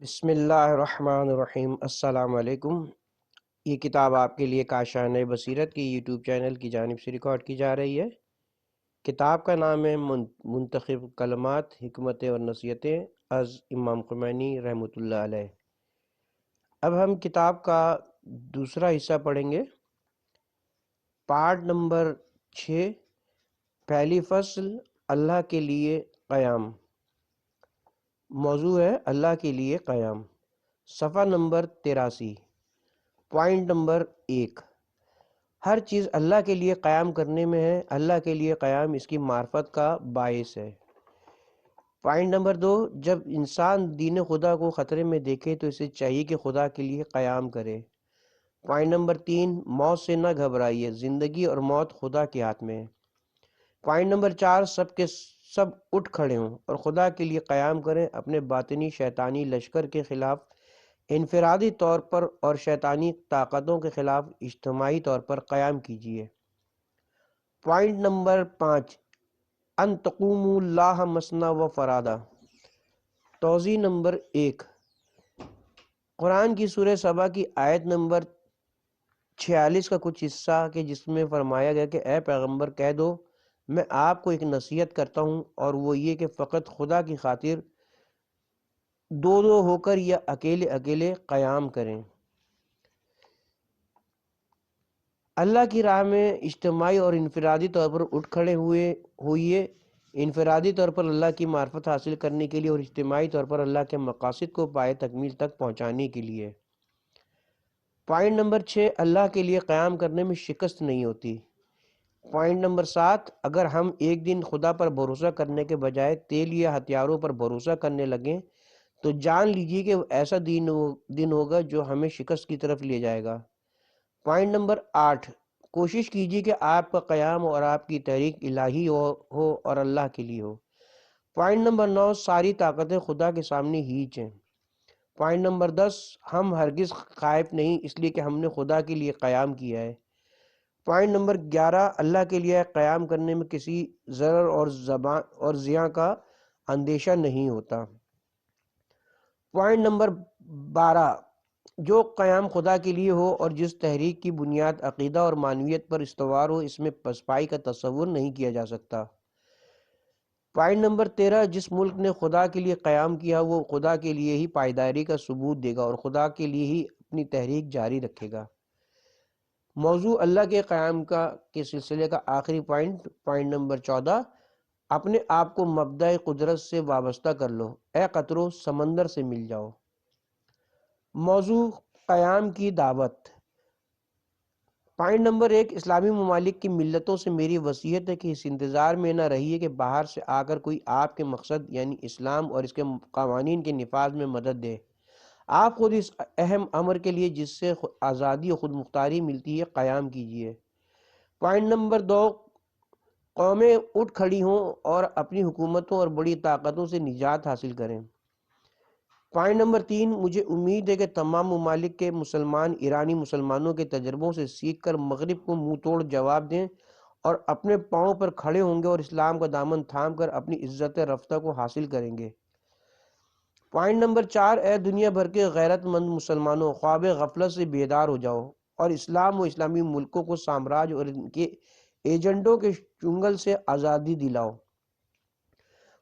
بسم اللہ الرحمن الرحیم۔ السلام علیکم۔ یہ کتاب آپ کے لیے کاشان بصیرت کی یوٹیوب چینل کی جانب سے ریکارڈ کی جا رہی ہے۔ کتاب کا نام ہے منتخب کلمات، حکمتیں اور نصیحتیں از امام خمینی رحمۃ اللہ علیہ۔ اب ہم کتاب کا دوسرا حصہ پڑھیں گے، پارٹ نمبر 6، پہلی فصل، اللہ کے لیے قیام۔ موضوع ہے اللہ کے لیے قیام۔ صفحہ نمبر 83، پوائنٹ نمبر 1، ہر چیز اللہ کے لیے قیام کرنے میں ہے۔ اللہ کے لیے قیام اس کی معرفت کا باعث ہے۔ پوائنٹ نمبر 2، جب انسان دین خدا کو خطرے میں دیکھے تو اسے چاہیے کہ خدا کے لیے قیام کرے۔ پوائنٹ نمبر 3، موت سے نہ گھبرائیے، زندگی اور موت خدا کے ہاتھ میں ہے۔ پوائنٹ نمبر 4، سب کے سب اٹھ کھڑے ہوں اور خدا کے لیے قیام کریں، اپنے باطنی شیطانی لشکر کے خلاف انفرادی طور پر اور شیطانی طاقتوں کے خلاف اجتماعی طور پر قیام کیجیے۔ پوائنٹ نمبر 5، ان تقوموا اللہ مثنی و فرادہ۔ توضیح نمبر 1، قرآن کی سورہ سبا کی آیت نمبر 46 کا کچھ حصہ کہ جس میں فرمایا گیا کہ اے پیغمبر کہہ دو میں آپ کو ایک نصیحت کرتا ہوں، اور وہ یہ کہ فقط خدا کی خاطر دو دو ہو کر یا اکیلے اکیلے قیام کریں۔ اللہ کی راہ میں اجتماعی اور انفرادی طور پر اٹھ کھڑے ہوئیے، انفرادی طور پر اللہ کی معرفت حاصل کرنے کے لیے اور اجتماعی طور پر اللہ کے مقاصد کو پائے تکمیل تک پہنچانے کے لیے۔ پوائنٹ نمبر 6، اللہ کے لیے قیام کرنے میں شکست نہیں ہوتی۔ پوائنٹ نمبر 7، اگر ہم ایک دن خدا پر بھروسہ کرنے کے بجائے تیل یا ہتھیاروں پر بھروسہ کرنے لگیں تو جان لیجیے کہ وہ ایسا دن ہوگا جو ہمیں شکست کی طرف لے جائے گا۔ پوائنٹ نمبر 8، کوشش کیجیے کہ آپ کا قیام اور آپ کی تحریک الہی ہو اور اللہ کے لیے ہو۔ پوائنٹ نمبر 9، ساری طاقتیں خدا کے سامنے ہیچ ہیں۔ پوائنٹ نمبر 10، ہم ہرگز خائف نہیں اس لیے کہ ہم نے خدا کے لیے قیام کیا ہے۔ پوائنٹ نمبر 11، اللہ کے لیے قیام کرنے میں کسی ضرر اور زیاں کا اندیشہ نہیں ہوتا۔ پوائنٹ نمبر 12، جو قیام خدا کے لیے ہو اور جس تحریک کی بنیاد عقیدہ اور معنویت پر استوار ہو، اس میں پسپائی کا تصور نہیں کیا جا سکتا۔ پوائنٹ نمبر 13، جس ملک نے خدا کے لیے قیام کیا وہ خدا کے لیے ہی پائیداری کا ثبوت دے گا اور خدا کے لیے ہی اپنی تحریک جاری رکھے گا۔ موضوع اللہ کے قیام کے سلسلے کا آخری پوائنٹ نمبر 14، اپنے آپ کو مبدأ قدرت سے وابستہ کر لو، اے قطروں سمندر سے مل جاؤ۔ موضوع قیام کی دعوت۔ پوائنٹ نمبر 1، اسلامی ممالک کی ملتوں سے میری وصیت ہے کہ اس انتظار میں نہ رہیے کہ باہر سے آ کر کوئی آپ کے مقصد یعنی اسلام اور اس کے قوانین کے نفاذ میں مدد دے۔ آپ خود اس اہم امر کے لیے جس سے آزادی و خود مختاری ملتی ہے قیام کیجیے۔ پوائنٹ نمبر 2، قومیں اٹھ کھڑی ہوں اور اپنی حکومتوں اور بڑی طاقتوں سے نجات حاصل کریں۔ پوائنٹ نمبر 3، مجھے امید ہے کہ تمام ممالک کے مسلمان ایرانی مسلمانوں کے تجربوں سے سیکھ کر مغرب کو منہ توڑ جواب دیں اور اپنے پاؤں پر کھڑے ہوں گے اور اسلام کا دامن تھام کر اپنی عزت رفتہ کو حاصل کریں گے۔ پوائنٹ نمبر 4، اے دنیا بھر کے غیرت مند مسلمانوں، خواب غفلت سے بیدار ہو جاؤ اور اسلام و اسلامی ملکوں کو سامراج اور ان کے ایجنڈوں کے چنگل سے آزادی دلاؤ۔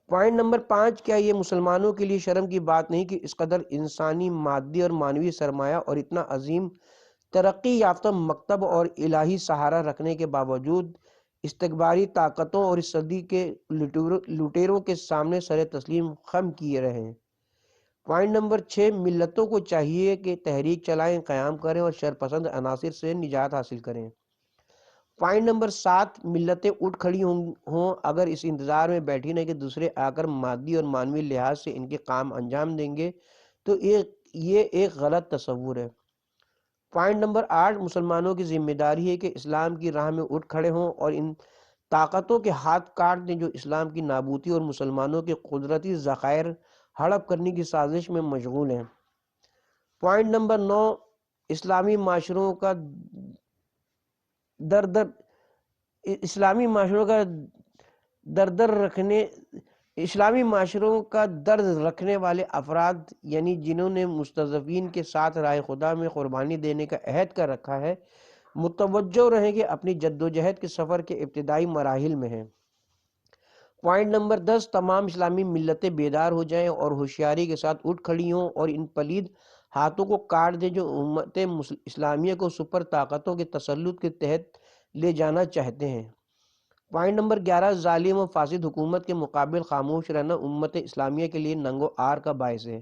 پوائنٹ نمبر 5، کیا یہ مسلمانوں کے لیے شرم کی بات نہیں کہ اس قدر انسانی مادی اور معنوی سرمایہ اور اتنا عظیم ترقی یافتہ مکتب اور الہی سہارا رکھنے کے باوجود استکباری طاقتوں اور اس صدی کے لٹیروں کے سامنے سر تسلیم خم کیے رہیں۔ پوائنٹ نمبر 6، ملتوں کو چاہیے کہ تحریک چلائیں، قیام کریں اور شرپسند عناصر سے نجات حاصل کریں۔ پوائنٹ نمبر 7، ملتیں اٹھ کھڑی ہوں اگر اس انتظار میں بیٹھی نہیں کہ دوسرے آ کر مادی اور معنوی لحاظ سے ان کے کام انجام دیں گے تو یہ ایک غلط تصور ہے۔ پوائنٹ نمبر 8، مسلمانوں کی ذمہ داری ہے کہ اسلام کی راہ میں اٹھ کھڑے ہوں اور ان طاقتوں کے ہاتھ کاٹ دیں جو اسلام کی نابودی اور مسلمانوں کے قدرتی ذخائر ہڑپ کرنے کی سازش میں مشغول ہیں۔ پوائنٹ نمبر 9، اسلامی معاشروں کا در در رکھنے اسلامی معاشروں کا درد رکھنے والے افراد یعنی جنہوں نے مستضعفین کے ساتھ راہ خدا میں قربانی دینے کا عہد کر رکھا ہے، متوجہ رہیں کہ اپنی جدوجہد کے سفر کے ابتدائی مراحل میں ہیں۔ پوائنٹ نمبر 10، تمام اسلامی ملتیں بیدار ہو جائیں اور ہوشیاری کے ساتھ اٹھ کھڑی ہوں اور ان پلید ہاتھوں کو کاٹ دیں جو امت اسلامیہ کو سپر طاقتوں کے تسلط کے تحت لے جانا چاہتے ہیں۔ پوائنٹ نمبر 11، ظالم و فاسد حکومت کے مقابل خاموش رہنا امت اسلامیہ کے لیے ننگ و عار کا باعث ہے۔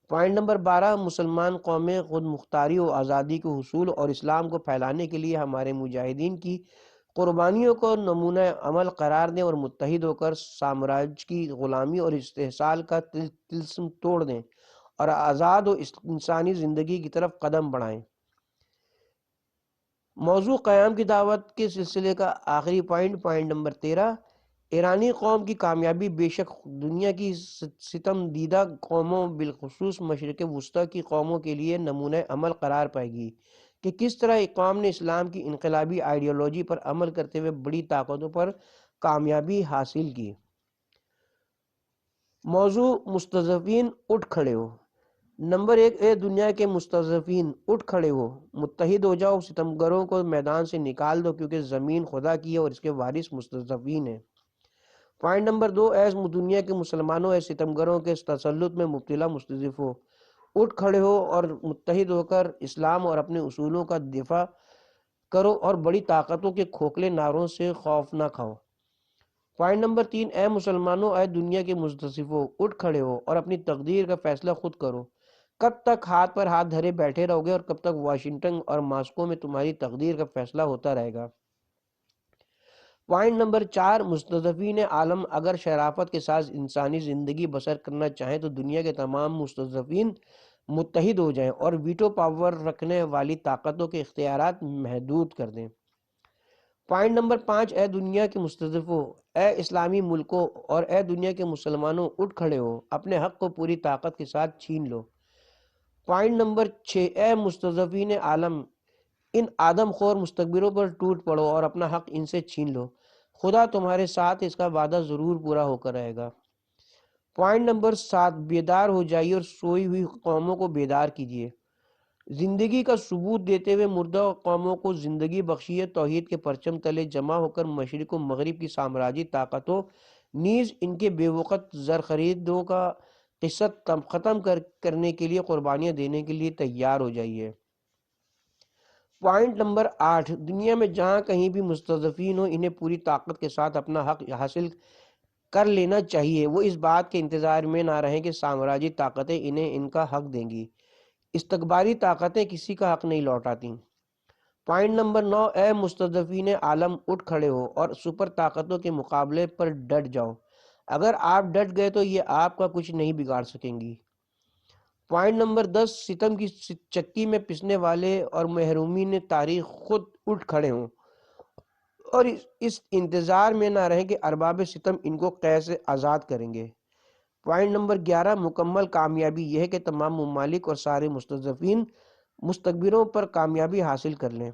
پوائنٹ نمبر 12، مسلمان قومیں خود مختاری و آزادی کے حصول اور اسلام کو پھیلانے کے لیے ہمارے مجاہدین کی قربانیوں کو نمونہ عمل قرار دیں اور متحد ہو کر سامراج کی غلامی اور استحصال کا طلسم توڑ دیں اور آزاد و انسانی زندگی کی طرف قدم بڑھائیں۔ موضوع قیام کی دعوت کے سلسلے کا آخری پوائنٹ نمبر 13، ایرانی قوم کی کامیابی بے شک دنیا کی ستم دیدہ قوموں بالخصوص مشرق وسطیٰ کی قوموں کے لیے نمونہ عمل قرار پائے گی کہ کس طرح اقوام نے اسلام کی انقلابی آئیڈیالوجی پر عمل کرتے ہوئے بڑی طاقتوں پر کامیابی حاصل کی۔ موضوع مستضعفین اٹھ کھڑے ہو۔ نمبر 1، اے دنیا کے مستضعفین اٹھ کھڑے ہو، متحد ہو جاؤ، ستمگروں کو میدان سے نکال دو کیونکہ زمین خدا کی ہے اور اس کے وارث مستضعفین ہیں۔ پوائنٹ نمبر 2، اے دنیا کے مسلمانوں، اے ستمگروں کے تسلط میں مبتلا مستضعفوں، اٹھ کھڑے ہو اور متحد ہو کر اسلام اور اپنے اصولوں کا دفاع کرو اور بڑی طاقتوں کے کھوکھلے نعروں سے خوف نہ کھاؤ۔ پوائنٹ نمبر 3، اے مسلمانوں، اے دنیا کے مستضعفوں، اٹھ کھڑے ہو اور اپنی تقدیر کا فیصلہ خود کرو۔ کب تک ہاتھ پر ہاتھ دھرے بیٹھے رہو گے اور کب تک واشنگٹن اور ماسکو میں تمہاری تقدیر کا فیصلہ ہوتا رہے گا؟ پوائنٹ نمبر 4، مستضعفین عالم اگر شرافت کے ساتھ انسانی زندگی بسر کرنا چاہیں تو دنیا کے تمام مستضعفین متحد ہو جائیں اور ویٹو پاور رکھنے والی طاقتوں کے اختیارات محدود کر دیں۔ پوائنٹ نمبر 5، اے دنیا کے مستضعفوں، اے اسلامی ملکوں اور اے دنیا کے مسلمانوں، اٹھ کھڑے ہو، اپنے حق کو پوری طاقت کے ساتھ چھین لو۔ پوائنٹ نمبر 6، اے مستضعفین عالم، ان آدم خور مستکبروں پر ٹوٹ پڑو اور اپنا حق ان سے چھین لو، خدا تمہارے ساتھ، اس کا وعدہ ضرور پورا ہو کر رہے گا۔ پوائنٹ نمبر 7، بیدار ہو جائیے اور سوئی ہوئی قوموں کو بیدار کیجیے، زندگی کا ثبوت دیتے ہوئے مردہ قوموں کو زندگی بخشیے، توحید کے پرچم تلے جمع ہو کر مشرق و مغرب کی سامراجی طاقتوں نیز ان کے بے وقت زرخریدوں کا قصت ختم کرنے کے لیے قربانیاں دینے کے لیے تیار ہو جائیے۔ پوائنٹ نمبر 8، دنیا میں جہاں کہیں بھی مستضعفین ہوں انہیں پوری طاقت کے ساتھ اپنا حق حاصل کر لینا چاہیے، وہ اس بات کے انتظار میں نہ رہیں کہ سامراجی طاقتیں انہیں ان کا حق دیں گی، استکباری طاقتیں کسی کا حق نہیں لوٹاتی۔ پوائنٹ نمبر 9، اے مستضعفین عالم، اٹھ کھڑے ہو اور سپر طاقتوں کے مقابلے پر ڈٹ جاؤ، اگر آپ ڈٹ گئے تو یہ آپ کا کچھ نہیں بگاڑ سکیں گی۔ پوائنٹ نمبر 10، ستم کی چکی میں پسنے والے اور محرومین تاریخ خود اٹھ کھڑے ہوں اور اس انتظار میں نہ رہیں کہ ارباب ستم ان کو قید سے آزاد کریں گے۔ پوائنٹ نمبر 11، مکمل کامیابی یہ ہے کہ تمام ممالک اور سارے مستضعفین مستکبروں پر کامیابی حاصل کر لیں۔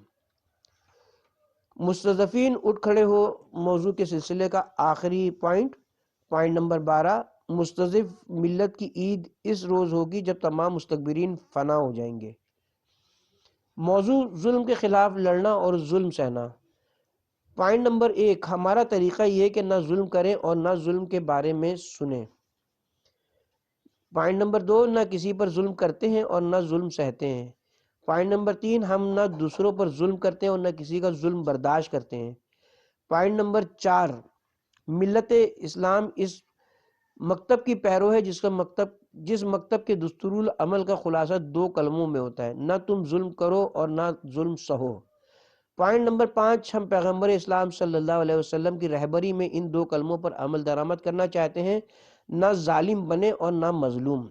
مستضعفین اٹھ کھڑے ہو موضوع کے سلسلے کا آخری پوائنٹ نمبر 12، مستضعف ملت کی عید اس روز ہوگی جب تمام مستکبرین فنا ہو جائیں گے۔ موضوع ظلم کے خلاف لڑنا اور ظلم سہنا۔ پوائنٹ نمبر 1، ہمارا طریقہ یہ ہے کہ نہ ظلم کریں اور نہ ظلم کے بارے میں سنیں۔ پوائنٹ نمبر 2، نہ کسی پر ظلم کرتے ہیں اور نہ ظلم سہتے ہیں۔ پوائنٹ نمبر 3، ہم نہ دوسروں پر ظلم کرتے ہیں اور نہ کسی کا ظلم برداشت کرتے ہیں۔ پوائنٹ نمبر 4، ملت اسلام اس مکتب کی پیرو ہے جس مکتب کے دستورالعمل کا خلاصہ 2 کلموں میں ہوتا ہے، نہ تم ظلم کرو اور نہ ظلم سہو۔ پوائنٹ نمبر 5، ہم پیغمبر اسلام صلی اللہ علیہ وسلم کی رہبری میں ان 2 کلموں پر عمل درآمد کرنا چاہتے ہیں، نہ ظالم بنے اور نہ مظلوم۔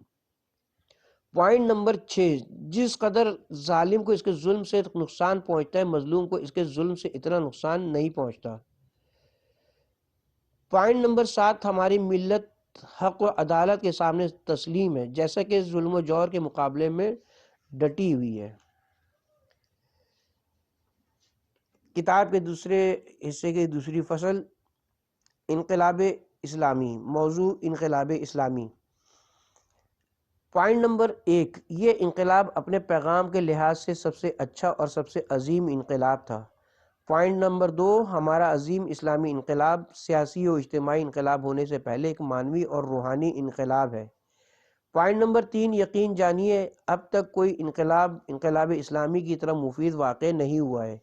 پوائنٹ نمبر 6، جس قدر ظالم کو اس کے ظلم سے نقصان پہنچتا ہے مظلوم کو اس کے ظلم سے اتنا نقصان نہیں پہنچتا۔ پوائنٹ نمبر 7، ہماری ملت حق و عدالت کے سامنے تسلیم ہے جیسا کہ ظلم و جور کے مقابلے میں ڈٹی ہوئی ہے۔ کتاب کے دوسرے حصے کی دوسری فصل، انقلاب اسلامی، موضوع انقلاب اسلامی۔ پوائنٹ نمبر 1، یہ انقلاب اپنے پیغام کے لحاظ سے سب سے اچھا اور سب سے عظیم انقلاب تھا۔ پوائنٹ نمبر 2، ہمارا عظیم اسلامی انقلاب سیاسی و اجتماعی انقلاب ہونے سے پہلے ایک معنوی اور روحانی انقلاب ہے۔ پوائنٹ نمبر 3، یقین جانیے اب تک کوئی انقلاب اسلامی کی طرح مفید واقع نہیں ہوا ہے۔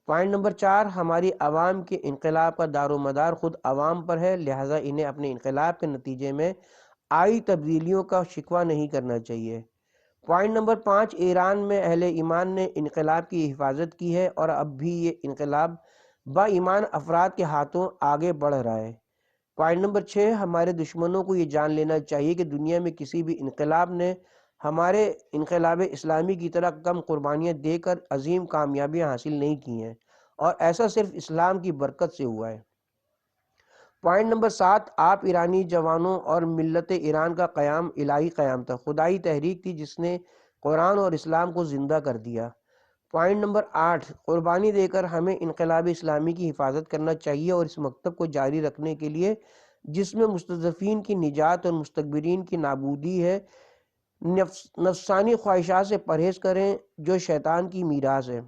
پوائنٹ نمبر 4، ہماری عوام کے انقلاب کا دار و مدار خود عوام پر ہے، لہٰذا انہیں اپنے انقلاب کے نتیجے میں آئی تبدیلیوں کا شکوہ نہیں کرنا چاہیے۔ پوائنٹ نمبر 5، ایران میں اہل ایمان نے انقلاب کی حفاظت کی ہے اور اب بھی یہ انقلاب با ایمان افراد کے ہاتھوں آگے بڑھ رہا ہے۔ پوائنٹ نمبر 6، ہمارے دشمنوں کو یہ جان لینا چاہیے کہ دنیا میں کسی بھی انقلاب نے ہمارے انقلاب اسلامی کی طرح کم قربانیاں دے کر عظیم کامیابیاں حاصل نہیں کی ہیں، اور ایسا صرف اسلام کی برکت سے ہوا ہے۔ پوائنٹ نمبر 7، آپ ایرانی جوانوں اور ملت ایران کا قیام الہی قیام تھا، خدائی تحریک تھی جس نے قرآن اور اسلام کو زندہ کر دیا۔ پوائنٹ نمبر 8، قربانی دے کر ہمیں انقلاب اسلامی کی حفاظت کرنا چاہیے اور اس مکتب کو جاری رکھنے کے لیے جس میں مستضعفین کی نجات اور مستکبرین کی نابودی ہے، نفسانی خواہشات سے پرہیز کریں جو شیطان کی میراث ہے۔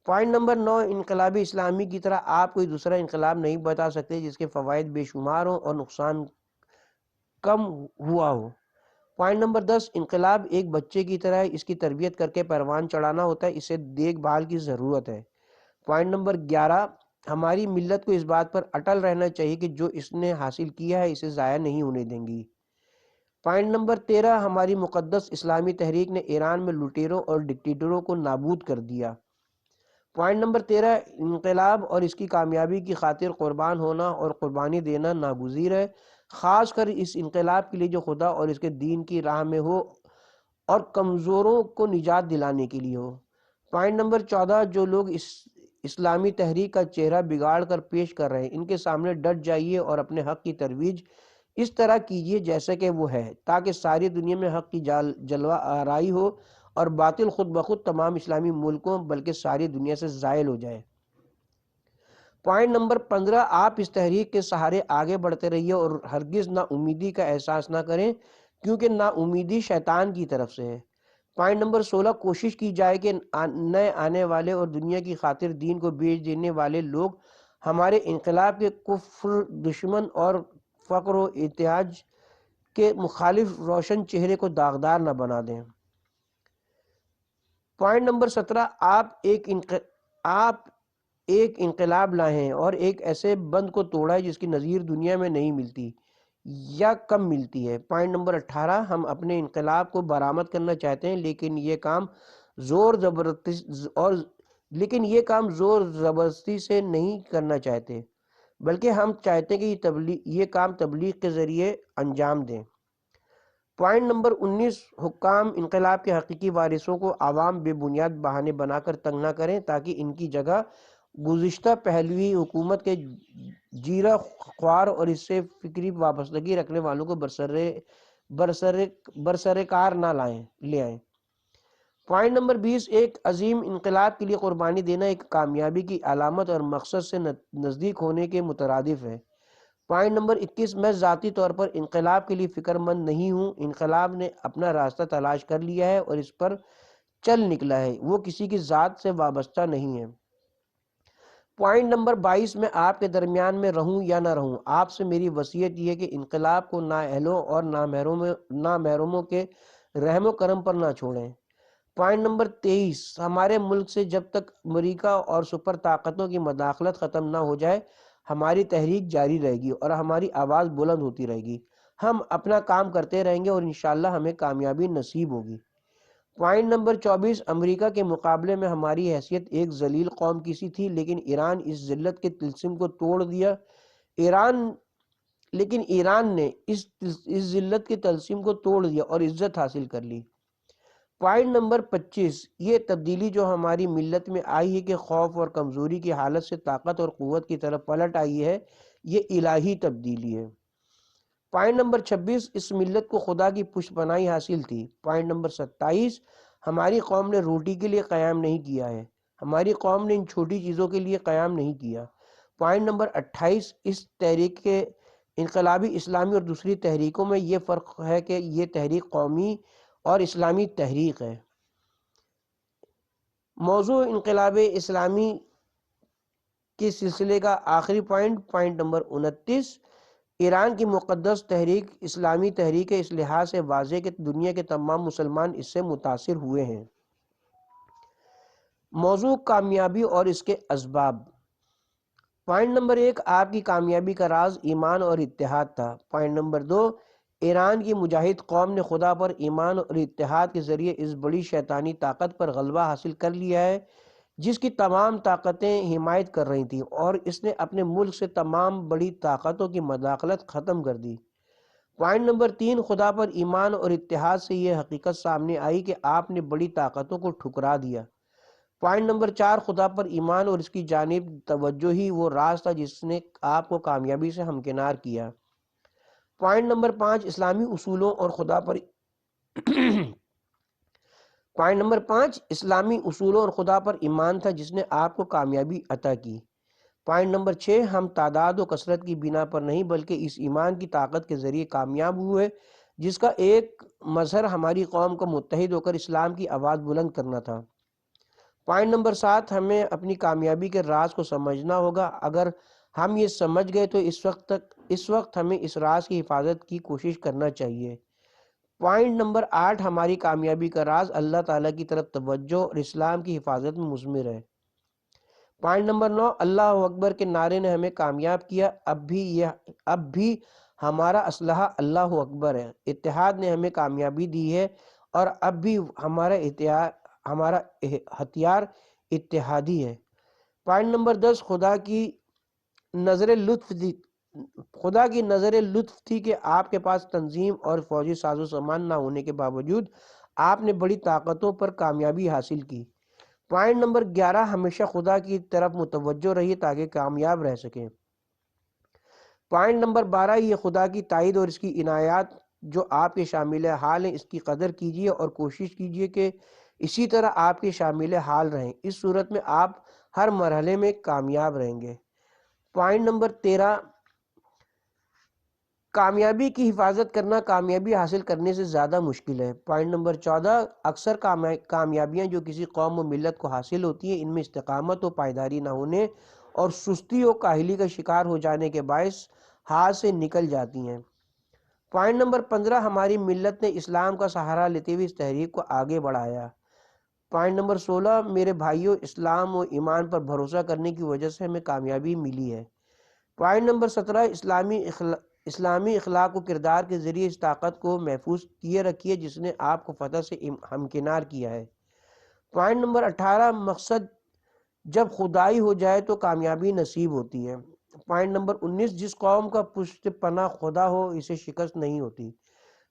پوائنٹ نمبر 9، انقلاب اسلامی کی طرح آپ کوئی دوسرا انقلاب نہیں بتا سکتے جس کے فوائد بے شمار ہوں اور نقصان کم ہوا ہو۔ پوائنٹ نمبر 10، انقلاب ایک بچے کی طرح ہے، اس کی تربیت کر کے پروان چڑھانا ہوتا ہے، اسے دیکھ بھال کی ضرورت ہے۔ پوائنٹ نمبر 11، ہماری ملت کو اس بات پر اٹل رہنا چاہیے کہ جو اس نے حاصل کیا ہے اسے ضائع نہیں ہونے دیں گی۔ پوائنٹ نمبر 13، ہماری مقدس اسلامی تحریک نے ایران میں لٹیروں اور ڈکٹیٹروں کو نابود کر دیا۔ پوائنٹ نمبر 13، انقلاب اور اس کی کامیابی کی خاطر قربان ہونا اور قربانی دینا ناگزیر ہے، خاص کر اس انقلاب کے لیے جو خدا اور اس کے دین کی راہ میں ہو اور کمزوروں کو نجات دلانے کے لیے ہو۔ پوائنٹ نمبر 14، جو لوگ اسلامی تحریک کا چہرہ بگاڑ کر پیش کر رہے ہیں ان کے سامنے ڈٹ جائیے اور اپنے حق کی ترویج اس طرح کیجیے جیسے کہ وہ ہے، تاکہ ساری دنیا میں حق کی جلوہ آرائی ہو اور باطل خود بخود تمام اسلامی ملکوں بلکہ ساری دنیا سے زائل ہو جائے۔ پوائنٹ نمبر 15، آپ اس تحریک کے سہارے آگے بڑھتے رہیے اور ہرگز نا امیدی کا احساس نہ کریں، کیونکہ نا امیدی شیطان کی طرف سے ہے۔ پوائنٹ نمبر 16، کوشش کی جائے کہ نئے آنے والے اور دنیا کی خاطر دین کو بیچ دینے والے لوگ ہمارے انقلاب کے کفر دشمن اور فقر و احتیاج کے مخالف روشن چہرے کو داغدار نہ بنا دیں۔ پوائنٹ نمبر 17، آپ ایک انقلاب لائے ہیں اور ایک ایسے بند کو توڑا ہے جس کی نظیر دنیا میں نہیں ملتی یا کم ملتی ہے۔ پوائنٹ نمبر 18، ہم اپنے انقلاب کو برآمد کرنا چاہتے ہیں لیکن یہ کام زور زبردستی سے نہیں کرنا چاہتے، بلکہ ہم چاہتے ہیں کہ یہ کام تبلیغ کے ذریعے انجام دیں۔ پوائنٹ نمبر 19، حکام انقلاب کے حقیقی وارثوں کو عوام بے بنیاد بہانے بنا کر تنگ نہ کریں تاکہ ان کی جگہ گزشتہ پہلوی حکومت کے جیرہ خوار اور اس سے فکری وابستگی رکھنے والوں کو برسر کار نہ لے آئیں۔ پوائنٹ نمبر 20، ایک عظیم انقلاب کے لیے قربانی دینا ایک کامیابی کی علامت اور مقصد سے نزدیک ہونے کے مترادف ہے۔ پوائنٹ نمبر 21، میں ذاتی طور پر انقلاب کے لیے فکر مند نہیں ہوں، انقلاب نے اپنا راستہ تلاش کر لیا ہے اور اس پر چل نکلا ہے، وہ کسی کی ذات سے وابستہ نہیں ہے۔ پوائنٹ نمبر 22، میں آپ کے درمیان میں رہوں یا نہ رہوں، آپ سے میری وصیت یہ ہے کہ انقلاب کو نااہلوں اور نامحرموں کے رحم و کرم پر نہ چھوڑیں۔ پوائنٹ نمبر 23، ہمارے ملک سے جب تک امریکہ اور سپر طاقتوں کی مداخلت ختم نہ ہو جائے ہماری تحریک جاری رہے گی اور ہماری آواز بلند ہوتی رہے گی، ہم اپنا کام کرتے رہیں گے اور انشاءاللہ ہمیں کامیابی نصیب ہوگی۔ پوائنٹ نمبر 24، امریکہ کے مقابلے میں ہماری حیثیت ایک ذلیل قوم کی سی تھی لیکن ایران اس ذلت کے طلسم کو توڑ دیا لیکن ایران نے اس ذلت کے طلسم کو توڑ دیا اور عزت حاصل کر لی۔ پوائنٹ نمبر 25، یہ تبدیلی جو ہماری ملت میں آئی ہے کہ خوف اور کمزوری کی حالت سے طاقت اور قوت کی طرف پلٹ آئی ہے، یہ الہی تبدیلی ہے۔ پوائنٹ نمبر 26، اس ملت کو خدا کی پشت پناہی حاصل تھی۔ پوائنٹ نمبر 27، ہماری قوم نے روٹی کے لیے قیام نہیں کیا ہے، ہماری قوم نے ان چھوٹی چیزوں کے لیے قیام نہیں کیا۔ پوائنٹ نمبر 28، اس تحریک انقلابی اسلامی اور دوسری تحریکوں میں یہ فرق ہے کہ یہ تحریک قومی اور اسلامی تحریک ہے۔ موضوع انقلاب اسلامی کے سلسلے کا آخری پوائنٹ نمبر 29، ایران کی مقدس تحریک اسلامی تحریک ہے، اس لحاظ سے واضح کہ دنیا کے تمام مسلمان اس سے متاثر ہوئے ہیں۔ موضوع کامیابی اور اس کے اسباب۔ پوائنٹ نمبر 1، آپ کی کامیابی کا راز ایمان اور اتحاد تھا۔ پوائنٹ نمبر 2، ایران کی مجاہد قوم نے خدا پر ایمان اور اتحاد کے ذریعے اس بڑی شیطانی طاقت پر غلبہ حاصل کر لیا ہے جس کی تمام طاقتیں حمایت کر رہی تھیں، اور اس نے اپنے ملک سے تمام بڑی طاقتوں کی مداخلت ختم کر دی۔ پوائنٹ نمبر 3، خدا پر ایمان اور اتحاد سے یہ حقیقت سامنے آئی کہ آپ نے بڑی طاقتوں کو ٹھکرا دیا۔ پوائنٹ نمبر 4، خدا پر ایمان اور اس کی جانب توجہ ہی وہ راز تھا جس نے آپ کو کامیابی سے ہمکنار کیا۔ پوائنٹ نمبر 5، اسلامی اصولوں اور خدا پر پوائنٹ نمبر 5، اسلامی اصولوں اور خدا پر ایمان تھا جس نے آپ کو کامیابی عطا کی۔ پوائنٹ نمبر 6، ہم تعداد و کثرت کی بنا پر نہیں بلکہ اس ایمان کی طاقت کے ذریعے کامیاب ہوئے جس کا ایک مظہر ہماری قوم کو متحد ہو کر اسلام کی آواز بلند کرنا تھا۔ پوائنٹ نمبر 7، ہمیں اپنی کامیابی کے راز کو سمجھنا ہوگا۔ اگر ہم یہ سمجھ گئے تو اس وقت ہمیں اس راز کی حفاظت کی کوشش کرنا چاہیے۔ پوائنٹ نمبر 8، ہماری کامیابی کا راز اللہ تعالیٰ کی طرف توجہ اور اسلام کی حفاظت میں مضمر ہے۔ پوائنٹ نمبر 9، اللہ اکبر کے نعرے نے ہمیں کامیاب کیا، اب بھی ہمارا اسلحہ اللہ اکبر ہے۔ اتحاد نے ہمیں کامیابی دی ہے اور اب بھی ہمارا ہتھیار اتحادی ہے۔ پوائنٹ نمبر 10، خدا کی نظر لطف تھی کہ آپ کے پاس تنظیم اور فوجی ساز و سامان نہ ہونے کے باوجود آپ نے بڑی طاقتوں پر کامیابی حاصل کی۔ پوائنٹ نمبر 11، ہمیشہ خدا کی طرف متوجہ رہیے تاکہ کامیاب رہ سکیں۔ پوائنٹ نمبر 12، یہ خدا کی تائید اور اس کی عنایات جو آپ کے شامل حال ہیں اس کی قدر کیجیے اور کوشش کیجیے کہ اسی طرح آپ کے شامل حال رہیں، اس صورت میں آپ ہر مرحلے میں کامیاب رہیں گے۔ پوائنٹ نمبر 13، کامیابی کی حفاظت کرنا کامیابی حاصل کرنے سے زیادہ مشکل ہے۔ پوائنٹ نمبر 14، اکثر کامیابیاں جو کسی قوم و ملت کو حاصل ہوتی ہیں ان میں استقامت و پائیداری نہ ہونے اور سستی و کاہلی کا شکار ہو جانے کے باعث ہاتھ سے نکل جاتی ہیں۔ پوائنٹ نمبر 15، ہماری ملت نے اسلام کا سہارا لیتے ہوئے اس تحریک کو آگے بڑھایا۔ پوائنٹ نمبر 16، میرے بھائیوں، اسلام و ایمان پر بھروسہ کرنے کی وجہ سے ہمیں کامیابی ملی ہے۔ پوائنٹ نمبر 17، اسلامی اخلاق و کردار کے ذریعے اس طاقت کو محفوظ کیے رکھیے جس نے آپ کو فتح سے ہمکنار کیا ہے۔ پوائنٹ نمبر 18، مقصد جب خدائی ہو جائے تو کامیابی نصیب ہوتی ہے۔ پوائنٹ نمبر 19، جس قوم کا پشت پناہ خدا ہو اسے شکست نہیں ہوتی۔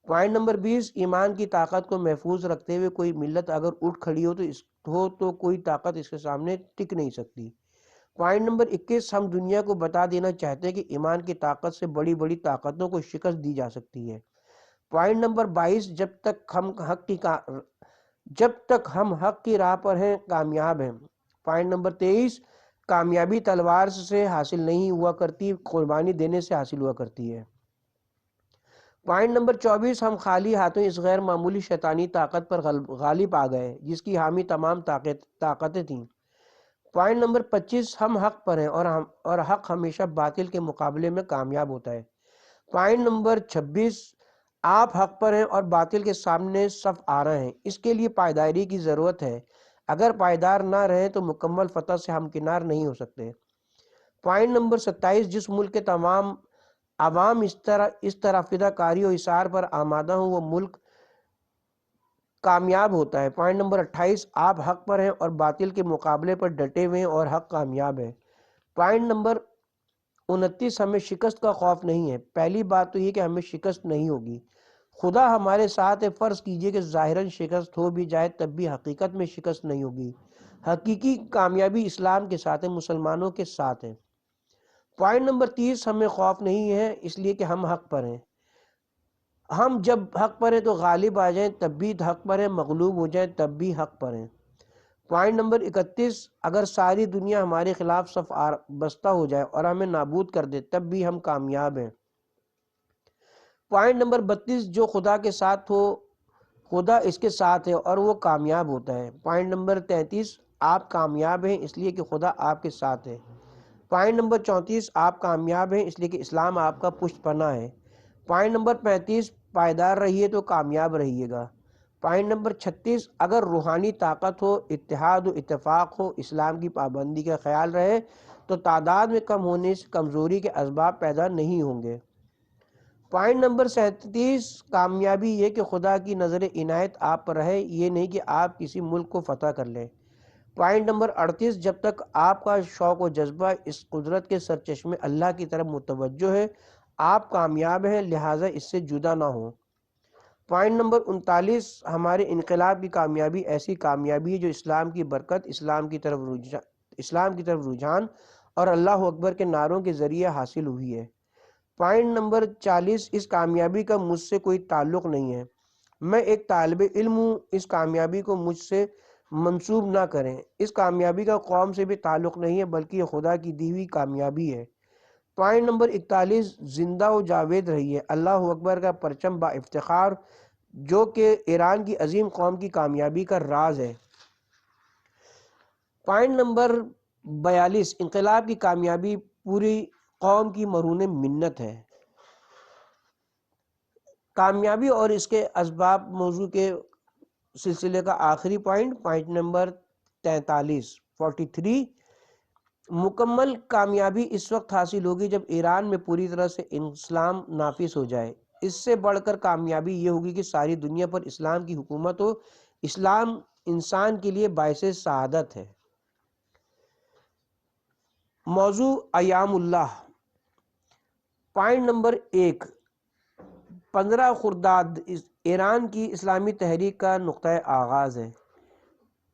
پوائنٹ نمبر 20، ایمان کی طاقت کو محفوظ رکھتے ہوئے کوئی ملت اگر اٹھ کھڑی ہو تو کوئی طاقت اس کے سامنے ٹک نہیں سکتی۔ پوائنٹ نمبر 21، ہم دنیا کو بتا دینا چاہتے ہیں کہ ایمان کی طاقت سے بڑی بڑی طاقتوں کو شکست دی جا سکتی ہے۔ پوائنٹ نمبر 22، جب تک ہم حق کی راہ پر ہیں کامیاب ہیں۔ پوائنٹ نمبر 23، کامیابی تلوار سے حاصل نہیں ہوا کرتی، قربانی دینے سے حاصل ہوا کرتی ہے۔ پوائنٹ نمبر 24، ہم خالی ہاتھوں اس غیر معمولی شیطانی طاقت پر غالب آ گئے جس کی حامی تمام طاقتیں تھیں۔ پوائنٹ نمبر 25، ہم حق پر ہیں اور حق ہمیشہ باطل کے مقابلے میں کامیاب ہوتا ہے۔ پوائنٹ نمبر 26، آپ حق پر ہیں اور باطل کے سامنے صف آ رہے ہیں، اس کے لیے پائیداری کی ضرورت ہے، اگر پائیدار نہ رہیں تو مکمل فتح سے ہمکنار نہیں ہو سکتے۔ پوائنٹ نمبر 27، جس ملک کے تمام عوام اس طرح فدا کاری و اثار پر آمادہ ہوں وہ ملک کامیاب ہوتا ہے۔ پوائنٹ نمبر 28، آپ حق پر ہیں اور باطل کے مقابلے پر ڈٹے ہوئے ہیں اور حق کامیاب ہے۔ پوائنٹ نمبر 29، ہمیں شکست کا خوف نہیں ہے۔ پہلی بات تو یہ کہ ہمیں شکست نہیں ہوگی، خدا ہمارے ساتھ ہے۔ فرض کیجئے کہ ظاہراً شکست ہو بھی جائے تب بھی حقیقت میں شکست نہیں ہوگی۔ حقیقی کامیابی اسلام کے ساتھ ہے، مسلمانوں کے ساتھ ہے۔ پوائنٹ نمبر 30، ہمیں خوف نہیں ہے اس لیے کہ ہم حق پر ہیں۔ ہم جب حق پر ہیں تو غالب آ جائیں تب بھی حق پر ہیں، مغلوب ہو جائیں تب بھی حق پر ہیں۔ پوائنٹ نمبر 31، اگر ساری دنیا ہمارے خلاف صف بستہ ہو جائے اور ہمیں نابود کر دے تب بھی ہم کامیاب ہیں۔ پوائنٹ نمبر 32، جو خدا کے ساتھ ہو خدا اس کے ساتھ ہے اور وہ کامیاب ہوتا ہے۔ پوائنٹ نمبر 33، آپ کامیاب ہیں اس لیے کہ خدا آپ کے ساتھ ہے۔ پوائنٹ نمبر 34، آپ کامیاب ہیں اس لیے کہ اسلام آپ کا پشت پناہ ہے۔ پوائنٹ نمبر 35، پائیدار رہیے تو کامیاب رہیے گا۔ پوائنٹ نمبر 36، اگر روحانی طاقت ہو، اتحاد و اتفاق ہو، اسلام کی پابندی کا خیال رہے تو تعداد میں کم ہونے سے کمزوری کے اسباب پیدا نہیں ہوں گے۔ پوائنٹ نمبر 37، کامیابی یہ کہ خدا کی نظر عنایت آپ پر رہے، یہ نہیں کہ آپ کسی ملک کو فتح کر لیں۔ پوائنٹ نمبر 38، جب تک آپ کا شوق و جذبہ اس قدرت کے سرچشمے اللہ کی طرف متوجہ ہے آپ کامیاب ہیں، لہٰذا اس سے جدا نہ ہوں۔ پوائنٹ نمبر 39، ہمارے انقلاب کی کامیابی ایسی کامیابی ہے جو اسلام کی برکت، اسلام کی طرف رجحان اور اللہ اکبر کے نعروں کے ذریعے حاصل ہوئی ہے۔ پوائنٹ نمبر 40، اس کامیابی کا مجھ سے کوئی تعلق نہیں ہے، میں ایک طالب علم ہوں، اس کامیابی کو مجھ سے منسوب نہ کریں۔ اس کامیابی کا قوم سے بھی تعلق نہیں ہے بلکہ یہ خدا کی دی ہوئی کامیابی ہے۔ پوائنٹ نمبر 41، زندہ و جاوید رہیے، اللہ اکبر کا پرچم با افتخار جو کہ ایران کی عظیم قوم کی کامیابی کا راز ہے۔ پوائنٹ نمبر 42، انقلاب کی کامیابی پوری قوم کی مرہون منت ہے۔ کامیابی اور اس کے اسباب موضوع کے سلسلے کا آخری پوائنٹ نمبر 43، مکمل کامیابی اس وقت حاصل ہوگی جب ایران میں پوری طرح سے اسلام نافذ ہو جائے۔ اس سے بڑھ کر کامیابی یہ ہوگی کہ ساری دنیا پر اسلام کی حکومت ہو۔ اسلام انسان کے لیے باعث سعادت ہے۔ موضوع ایام اللہ۔ پوائنٹ نمبر 1، 15 خرداد ایران کی اسلامی تحریک کا نقطۂ آغاز ہے۔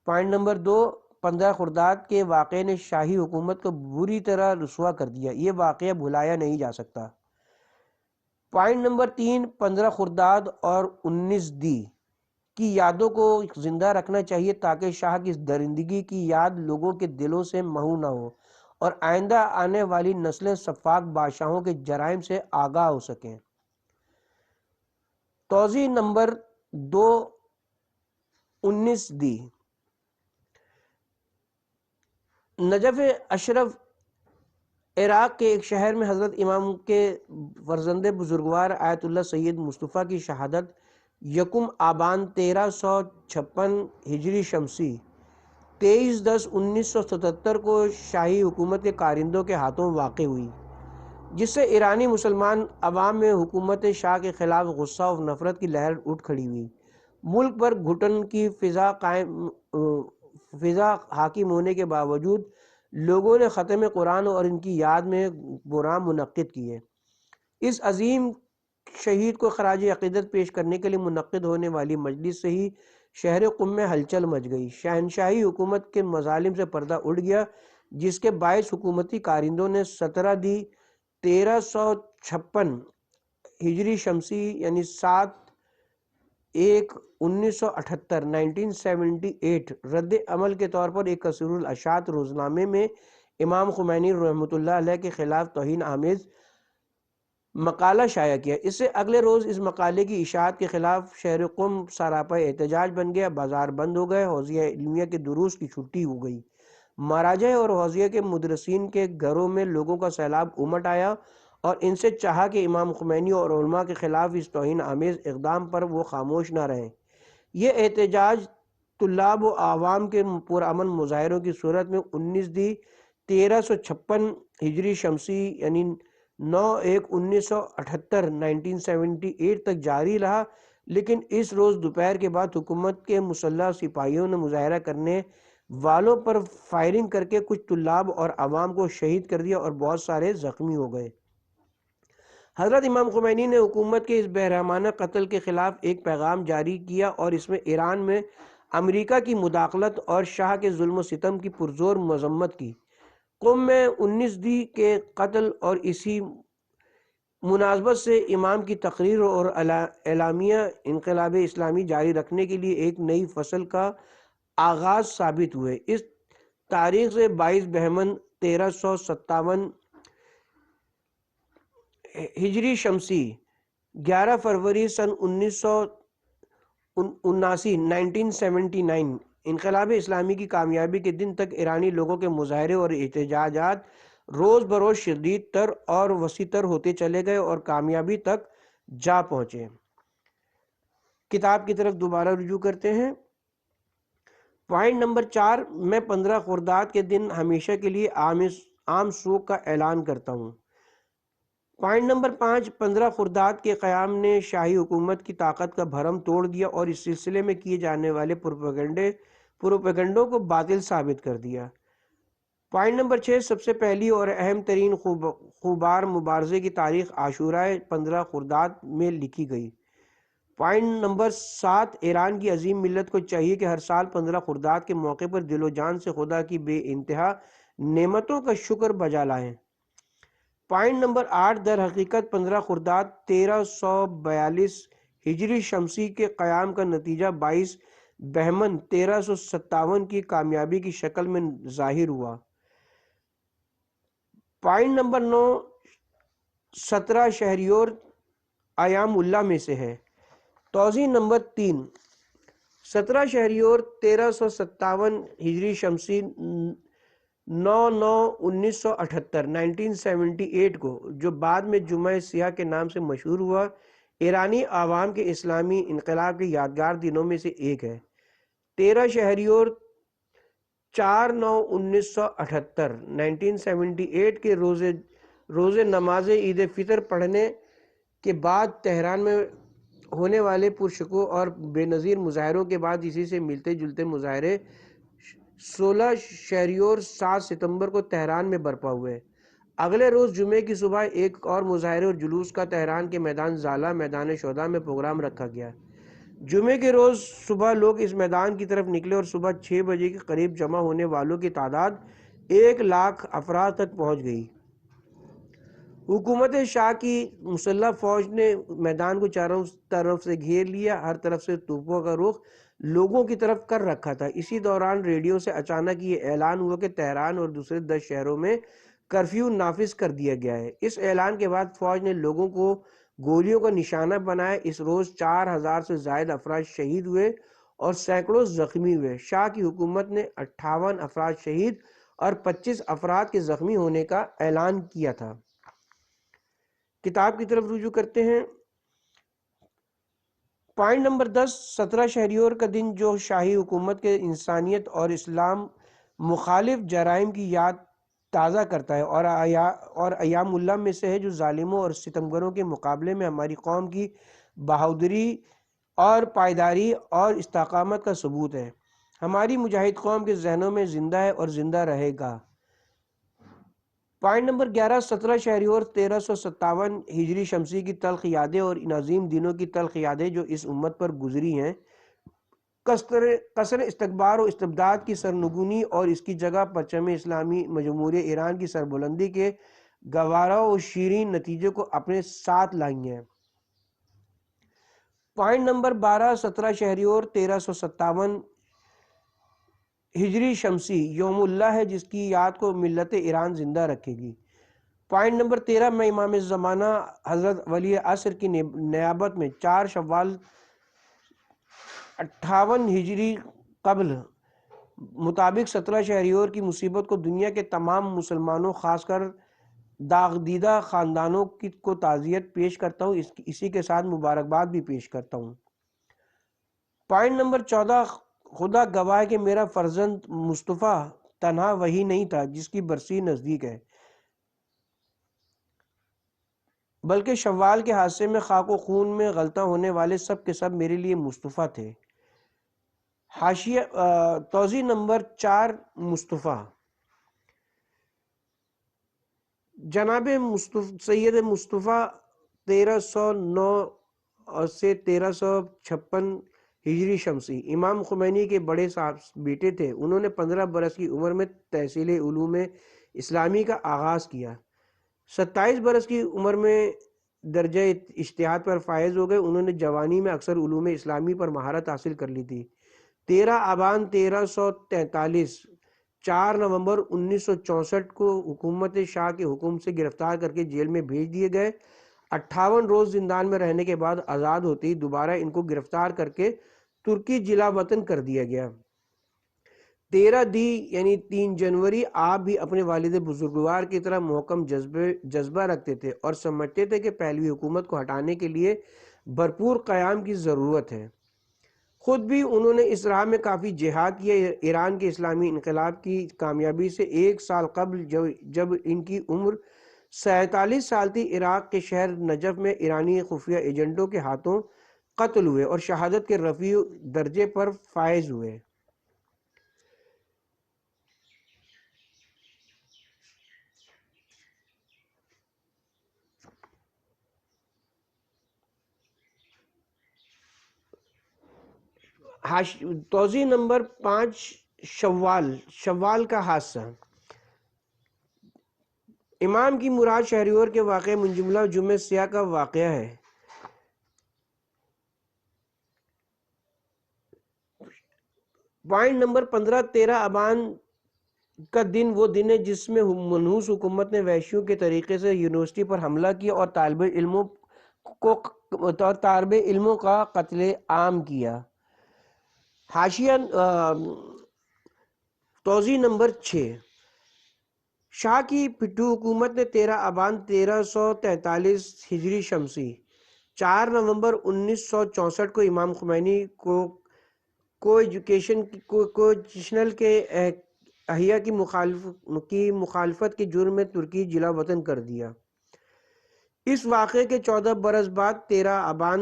پوائنٹ نمبر 2، 15 خرداد کے واقعے نے شاہی حکومت کو بری طرح رسوا کر دیا، یہ واقعہ بھلایا نہیں جا سکتا۔ پوائنٹ نمبر 3، 15 خرداد اور 19 دی کی یادوں کو زندہ رکھنا چاہیے تاکہ شاہ کی درندگی کی یاد لوگوں کے دلوں سے محو نہ ہو اور آئندہ آنے والی نسلیں سفاک بادشاہوں کے جرائم سے آگاہ ہو سکیں۔ توضیح نمبر 2، 19 دی نجف اشرف عراق کے ایک شہر میں حضرت امام کے فرزند بزرگوار آیت اللہ سید مصطفیٰ کی شہادت یکم آبان 1356 ہجری شمسی 23/10/1977 کو شاہی حکومت کے کارندوں کے ہاتھوں واقع ہوئی، جس سے ایرانی مسلمان عوام میں حکومت شاہ کے خلاف غصہ و نفرت کی لہر اٹھ کھڑی ہوئی۔ ملک پر گھٹن کی فضا حاکم ہونے کے باوجود لوگوں نے ختم قرآن اور ان کی یاد میں پروگرام منعقد کیے۔ اس عظیم شہید کو خراج عقیدت پیش کرنے کے لیے منعقد ہونے والی مجلس سے ہی شہر قم میں ہلچل مچ گئی۔ شہنشاہی حکومت کے مظالم سے پردہ اٹھ گیا، جس کے باعث حکومتی کارندوں نے 17 دی 1356 ہجری شمسی یعنی 7/1/1978 1978 رد عمل کے طور پر ایک کثیر الاشاعت روزنامے میں امام خمینی رحمۃ اللہ علیہ کے خلاف توہین آمیز مقالہ شائع کیا۔ اس سے اگلے روز اس مقالے کی اشاعت کے خلاف شہر قم سراپا احتجاج بن گیا، بازار بند ہو گئے، حوزیہ علمیہ کے دروس کی چھٹی ہو گئی، مراجع اور حوزیہ کے مدرسین کے گھروں میں لوگوں کا سیلاب امٹ آیا اور ان سے چاہا کہ امام خمینی اور علماء کے خلاف اس توہین آمیز اقدام پر وہ خاموش نہ رہیں۔ یہ احتجاج طلاب و عوام کے پرامن مظاہروں کی صورت میں 19 دی 1356 ہجری شمسی یعنی 9/1/1978 1978 تک جاری رہا، لیکن اس روز دوپہر کے بعد حکومت کے مسلح سپاہیوں نے مظاہرہ کرنے والوں پر فائرنگ کر کے کچھ طلاب اور عوام کو شہید کر دیا اور بہت سارے زخمی ہو گئے۔ حضرت امام خمینی نے حکومت کے اس بہرحمانہ قتل کے خلاف ایک پیغام جاری کیا اور اس میں ایران میں امریکہ کی مداخلت اور شاہ کے ظلم و ستم کی پرزور مذمت کی۔ قم میں 19 دی کے قتل اور اسی مناسبت سے امام کی تقریر اور اعلامیہ انقلاب اسلامی جاری رکھنے کے لیے ایک نئی فصل کا آغاز ثابت ہوئے۔ اس تاریخ سے 22 بہمن 1357 ہجری شمسی 11 فروری سن 1979 انقلاب اسلامی کی کامیابی کے دن تک ایرانی لوگوں کے مظاہرے اور احتجاجات روز بروز شدید تر اور وسیع تر ہوتے چلے گئے اور کامیابی تک جا پہنچے۔ کتاب کی طرف دوبارہ رجوع کرتے ہیں۔ پوائنٹ نمبر 4، میں 15 خرداد کے دن ہمیشہ کے لیے عام سوگ کا اعلان کرتا ہوں۔ پوائنٹ نمبر 5، 15 خرداد کے قیام نے شاہی حکومت کی طاقت کا بھرم توڑ دیا اور اس سلسلے میں کیے جانے والے پروپیگنڈوں کو باطل ثابت کر دیا۔ پوائنٹ نمبر 6، سب سے پہلی اور اہم ترین خوبار مبارزے کی تاریخ عاشورہ 15 خرداد میں لکھی گئی۔ پوائنٹ نمبر 7، ایران کی عظیم ملت کو چاہیے کہ ہر سال 15 خرداد کے موقع پر دل و جان سے خدا کی بے انتہا نعمتوں کا شکر بجا لائیں۔ پوائنٹ نمبر 8، در حقیقت 15 خرداد 1342 ہجری شمسی کے قیام کا نتیجہ 22 بہمن 1357 کی کامیابی کی شکل میں ظاہر ہوا۔ پوائنٹ نمبر 9، 17 شہریور ایام اللہ میں سے ہے۔ توضیح نمبر 3، 17 شہریور 1357 ہجری شمسی 1978 کو، جو بعد میں جمعہ سیاہ کے نام سے مشہور ہوا، ایرانی عوام کے اسلامی انقلاب کے یادگار دنوں میں سے ایک ہے۔ 13 شہریور 1978 کے روز نماز عید فطر پڑھنے کے بعد تہران میں ہونے والے پرشکوہ اور بے نظیر مظاہروں کے بعد اسی سے ملتے جلتے مظاہرے 16 شہریور 7 ستمبر کو تہران میں برپا ہوئے۔ اگلے روز جمعے کی صبح ایک اور مظاہرے اور جلوس کا تہران کے میدان زالہ میدان شہداء میں پروگرام رکھا گیا۔ جمعے کے روز صبح لوگ اس میدان کی طرف نکلے اور صبح 6 بجے کے قریب جمع ہونے والوں کی تعداد 1,00,000 افراد تک پہنچ گئی۔ حکومت شاہ کی مسلح فوج نے میدان کو چاروں طرف سے گھیر لیا، ہر طرف سے توپوں کا رخ لوگوں کی طرف کر رکھا تھا۔ اسی دوران ریڈیو سے اچانک یہ اعلان ہوا کہ تہران اور دوسرے 10 شہروں میں کرفیو نافذ کر دیا گیا ہے۔ اس اعلان کے بعد فوج نے لوگوں کو گولیوں کا نشانہ بنایا۔ اس روز 4,000 سے زائد افراد شہید ہوئے اور سینکڑوں زخمی ہوئے۔ شاہ کی حکومت نے 58 افراد شہید اور 25 افراد کے زخمی ہونے کا اعلان کیا تھا۔ کتاب کی طرف رجوع کرتے ہیں۔ پوائنٹ نمبر 10، 17 شہریور کا دن جو شاہی حکومت کے انسانیت اور اسلام مخالف جرائم کی یاد تازہ کرتا ہے اور ایام اللہ میں سے ہے، جو ظالموں اور ستمگروں کے مقابلے میں ہماری قوم کی بہادری اور پائیداری اور استقامت کا ثبوت ہے، ہماری مجاہد قوم کے ذہنوں میں زندہ ہے اور زندہ رہے گا۔ پوائنٹ نمبر 11، 17 شہریور 1357 ہجری شمسی کی تلخ یادیں اور ان عظیم دنوں کی تلخ یادیں جو اس امت پر گزری ہیں، کثر استکبار و استبداد کی سرنگونی اور اس کی جگہ پرچم اسلامی جمہوریہ ایران کی سربلندی کے گوارا و شیرین نتیجے کو اپنے ساتھ لائی ہیں۔ پوائنٹ نمبر 12، 17 شہریور 1357 ہجری شمسی یوم اللہ ہے، جس کی یاد کو ملت ایران زندہ رکھے گی۔ پوائنٹ نمبر 13، میں امام زمانہ حضرت ولی عصر کی نیابت میں 4 شوال 58 ہجری قبل مطابق 17 شہریور کی مصیبت کو دنیا کے تمام مسلمانوں خاص کر داغدیدہ خاندانوں کو تعزیت پیش کرتا ہوں، اسی کے ساتھ مبارکباد بھی پیش کرتا ہوں۔ پوائنٹ نمبر 14، خدا گواہ ہے کہ میرا فرزند مصطفیٰ تنہا وہی نہیں تھا جس کی برسی نزدیک ہے، بلکہ شوال کے حادثے میں خاک و خون میں غلطہ ہونے والے سب کے سب میرے لیے مصطفیٰ تھے۔ حاشیہ توضیح نمبر 4، مصطفیٰ جناب سید مصطفیٰ 1309 سے 1356 ہجری شمسی امام خمینی کے بڑے صاحب بیٹے تھے۔ انہوں نے 15 برس کی عمر میں تحصیل علوم اسلامی کا آغاز کیا۔ 27 برس کی عمر میں درجہ اجتہاد پر فائز ہو گئے۔ انہوں نے جوانی میں اکثر علوم اسلامی پر مہارت حاصل کر لی تھی۔ 13 آبان 1343 4 نومبر 1964 کو حکومت شاہ کے حکم سے گرفتار کر کے جیل میں بھیج دیے گئے۔ 58 روز زندان میں رہنے کے بعد آزاد ہوتے ہی دوبارہ ان کو گرفتار کر کے ترکی جلا وطن کر دیا گیا۔ 13 دی یعنی 3 جنوری آپ بھی اپنے والد بزرگوار کی طرح محکم جذبہ رکھتے تھے اور سمجھتے تھے کہ پہلوی حکومت کو ہٹانے کے لیے بھرپور قیام کی ضرورت ہے۔ خود بھی انہوں نے اس راہ میں کافی جہاد کیا۔ ایران کے اسلامی انقلاب کی کامیابی سے 1 سال قبل جب ان کی عمر 47 سال تھی، عراق کے شہر نجف میں ایرانی خفیہ ایجنٹوں کے ہاتھوں قتل ہوئے اور شہادت کے رفیع درجے پر فائز ہوئے۔ توضیح نمبر 5 شوال کا حادثہ۔ امام کی مراد شہریور کے واقعہ منجملہ جمعہ سیاہ کا واقعہ ہے۔ پوائنٹ نمبر 15 13 آبان کا دن وہ دن ہے جس میں منحوس حکومت نے وحشیوں کے طریقے سے یونیورسٹی پر حملہ کیا اور طالب علموں کا قتل عام کیا۔ حاشیہ توضیح نمبر 6 شاہ کی پٹھو حکومت نے 13 آبان 1343 ہجری شمسی 4 نومبر 1964 کو امام خمینی کو ایجوکیشنل کے احیاء کی مخالفت کے جرم میں ترکی جلا وطن کر دیا۔ اس واقعے کے 14 برس بعد 13 آبان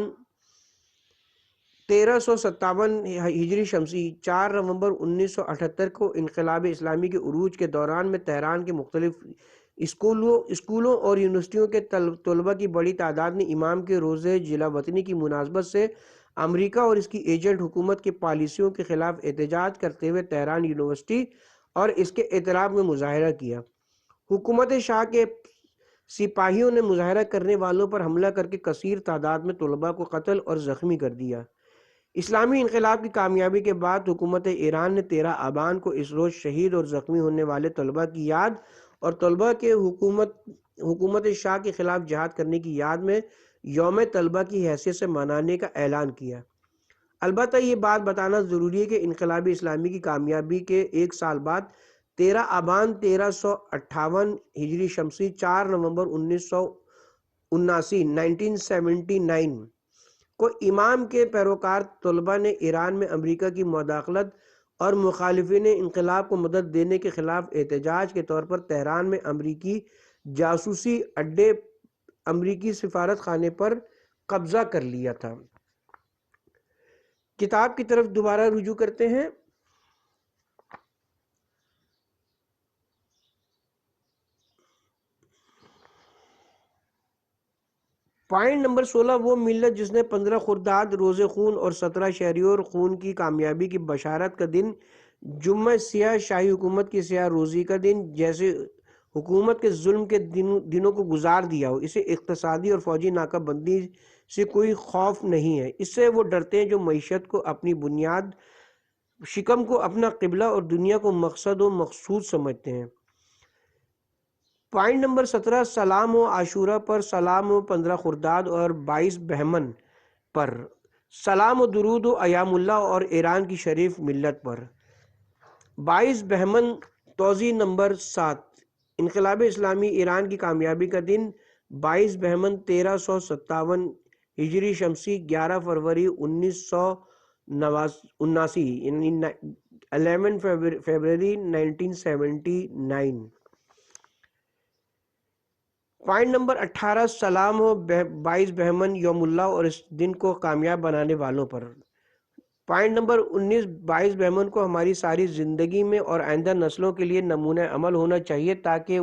1357 ہجری شمسی 4 نومبر 1978 کو انقلاب اسلامی کے عروج کے دوران میں تہران کے مختلف اسکولوں اور یونیورسٹیوں کے طلبہ کی بڑی تعداد نے امام کے روزے جلا وطنی کی مناسبت سے امریکہ اور اس کی ایجنٹ حکومت کی پالیسیوں کے خلاف احتجاج کرتے ہوئے تہران یونیورسٹی اور اس کے اطراف میں مظاہرہ کیا۔ حکومت شاہ کے سپاہیوں نے مظاہرہ کرنے والوں پر حملہ کر کے کثیر تعداد میں طلباء کو قتل اور زخمی کر دیا۔ اسلامی انقلاب کی کامیابی کے بعد حکومت ایران نے 13 آبان کو اس روز شہید اور زخمی ہونے والے طلباء کی یاد اور طلباء کے حکومت شاہ کے خلاف جہاد کرنے کی یاد میں یوم طلباء کی حیثیت سے منانے کا اعلان کیا۔ البتہ یہ بات بتانا ضروری ہے کہ انقلاب اسلامی کی کامیابی کے 1 سال بعد 13 آبان 1358 ہجری شمسی 4 نومبر 1979 کو امام کے پیروکار طلباء نے ایران میں امریکہ کی مداخلت اور مخالفین انقلاب کو مدد دینے کے خلاف احتجاج کے طور پر تہران میں امریکی جاسوسی اڈے امریکی سفارت خانے پر قبضہ کر لیا تھا۔ کتاب کی طرف دوبارہ رجوع کرتے ہیں۔ پوائنٹ نمبر 16 وہ ملت جس نے 15 خرداد روز خون اور 17 شہریور خون کی کامیابی کی بشارت کا دن جمعہ سیاہ شاہی حکومت کی سیاہ روزی کا دن جیسے حکومت کے ظلم کے دنوں کو گزار دیا ہو۔ اسے اقتصادی اور فوجی ناکہ بندی سے کوئی خوف نہیں ہے، اس سے وہ ڈرتے ہیں جو معیشت کو اپنی بنیاد، شکم کو اپنا قبلہ اور دنیا کو مقصد و مقصود سمجھتے ہیں۔ پوائنٹ نمبر 17 سلام و عاشورہ پر، سلام و 15 خرداد اور 22 بہمن پر، سلام و درود و ایام اللہ اور ایران کی شریف ملت پر۔ 22 بہمن توضیح نمبر 7 انقلاب اسلامی ایران کی کامیابی کا دن 22 بہمن 1357 ہجری شمسی 11 فروری 1979 یعنی 11 فروری 1979۔ پوائنٹ نمبر 18 سلام و 22 بہمن یوم اللہ اور اس دن کو کامیاب بنانے والوں پر۔ پوائنٹ نمبر 19 22 بہمن کو ہماری ساری زندگی میں اور آئندہ نسلوں کے لیے نمونہ عمل ہونا چاہیے تاکہ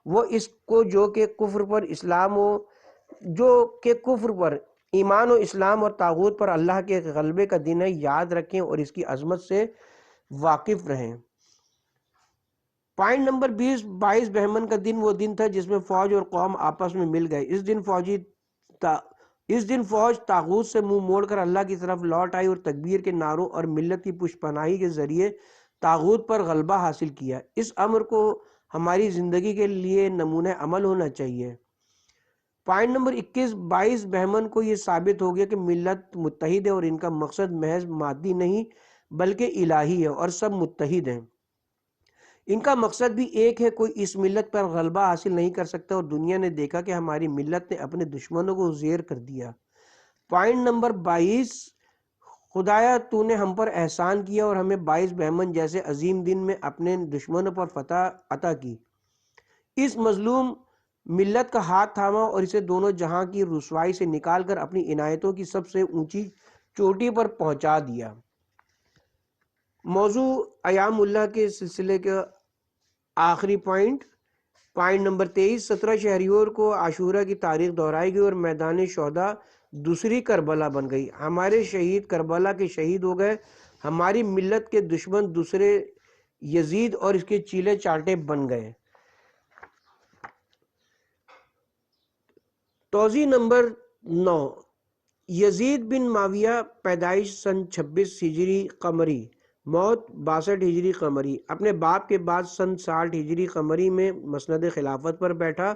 وہ اس کو جو کہ کفر پر ایمان و اسلام اور طاغوت پر اللہ کے غلبے کا دن ہے یاد رکھیں اور اس کی عظمت سے واقف رہیں۔ پوائنٹ نمبر 20 22 بہمن کا دن وہ دن تھا جس میں فوج اور قوم آپس میں مل گئے۔ اس دن فوج طاغوت سے منہ موڑ کر اللہ کی طرف لوٹ آئی اور تکبیر کے نعروں اور ملت کی پشت پناہی کے ذریعے طاغوت پر غلبہ حاصل کیا۔ اس امر کو ہماری زندگی کے لیے نمونہ عمل ہونا چاہیے۔ پوائنٹ نمبر 21، 22 بہمن کو یہ ثابت ہو گیا کہ ملت متحد ہے اور ان کا مقصد محض مادی نہیں بلکہ الہی ہے اور سب متحد ہیں۔ ان کا مقصد بھی ایک ہے، کوئی اس ملت پر غلبہ حاصل نہیں کر سکتا اور دنیا نے دیکھا کہ ہماری ملت نے اپنے دشمنوں کو زیر کر دیا۔ پوائنٹ نمبر 22، خدایا تو نے ہم پر احسان کیا اور ہمیں 22 بہمن جیسے عظیم دن میں اپنے دشمنوں پر فتح عطا کی، اس مظلوم ملت کا ہاتھ تھاما اور اسے دونوں جہاں کی رسوائی سے نکال کر اپنی عنایتوں کی سب سے اونچی چوٹی پر پہنچا دیا۔ موضوع ایام اللہ کے سلسلے کا آخری پوائنٹ نمبر 23، 17 شہریور کو عاشورہ کی تاریخ دہرائی گئی اور میدان شہداء دوسری کربلا بن گئی۔ ہمارے شہید کربلا کے شہید ہو گئے، ہماری ملت کے دشمن دوسرے یزید اور اس کے چیلے چاٹے بن گئے۔ توضیح نمبر 9، یزید بن معاویہ، پیدائش سن 26 ہجری قمری، موت 62 ہجری قمری، اپنے باپ کے بعد سن 60 ہجری قمری میں مسند خلافت پر بیٹھا۔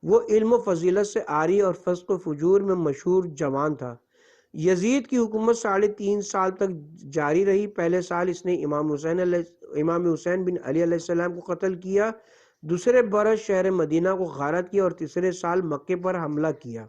وہ علم و فضیلت سے عاری اور فسق و فجور میں مشہور جوان تھا۔ یزید کی حکومت 3.5 سال تک جاری رہی۔ پہلے سال اس نے امام حسین بن علی علیہ السلام کو قتل کیا، دوسرے برس شہر مدینہ کو غارت کیا اور تیسرے سال مکے پر حملہ کیا۔